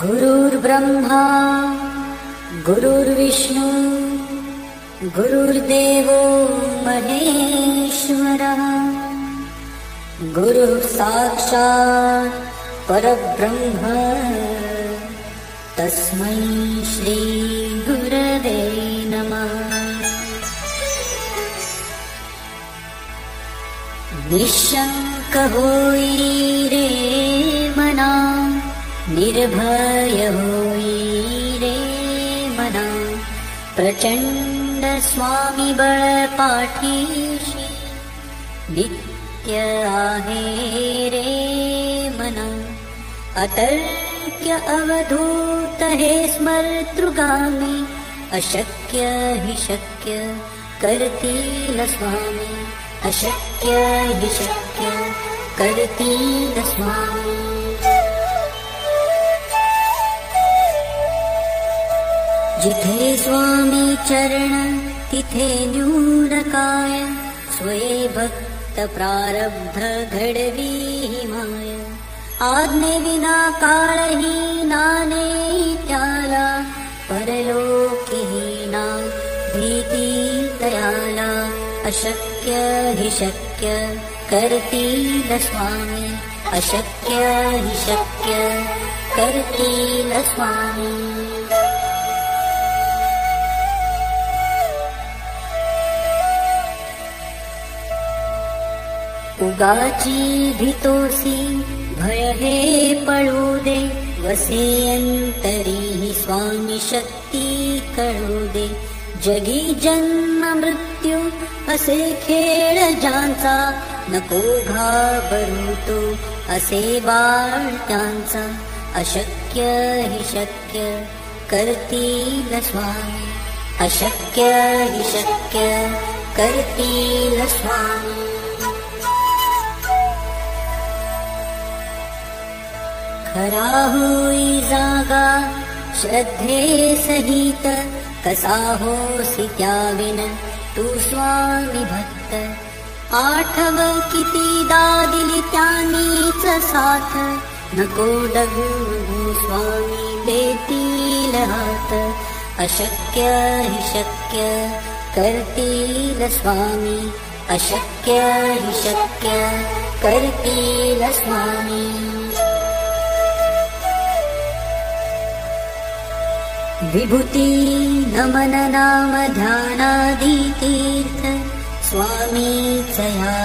गुरुर्ब्रह्मा गुरुर्विष्णु गुरुर्देवो महेश्वरः गुरुः साक्षात् परब्रह्म तस्मै श्री गुरवे नमः। निश्शंक होई रे मना, निर्भय होई रे मना, प्रचंड स्वामी बळ पाठीशी नित्य आहे रे मना। अतर्क्य अवधूत हे स्मर्तृगामी, अशक्य हि शक्य करतील स्वामी, अशक्य हि शक्य करतील स्वामी। जिथे स्वामी चरण तिथे न्यून काय, स्वये भक्त प्रारब्ध घडवी माय। आज्ञे विना काळही नाने त्याला, परलोकी ना भीती तयाला। अशक्य हि शक्य करतील स्वामी, अशक्य हि शक्य करतील स्वामी। उगाची भीतोसी भय हे पळू दे, वसे अंतरी स्वामी शक्ती कळू दे। जगी जन्म मृत्यू असे खेळ ज्यांचा, नको घाबरू तू असे बाळ त्यांचा। अशक्य हि शक्य करतील स्वामी, अशक्य हि शक्य करतील स्वामी। खरा होई जागा श्रद्धे सहित, कसा होसी त्याविन तू स्वामी भक्त। आठव कितीदा दिली त्यांनीच साथ, नको डगू स्वामी देतील हात। अशक्य हि शक्य करतील स्वामी, अशक्य हि शक्य करतील स्वामी। विभूती नमन नाम ध्यानादि तीर्थ, स्वामीच या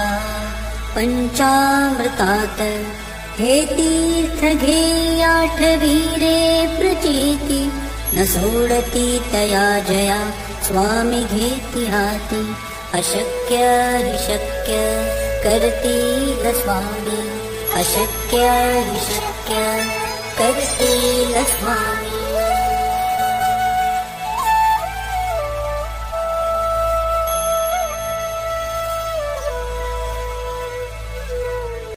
पंचामृतात। हे तीर्थ घे आठवी रे प्रचिती, न सोडती तया जया स्वामी घेती हाती। अशक्य हि शक्य करतील स्वामी, अशक्य हि शक्य करतील स्वामी।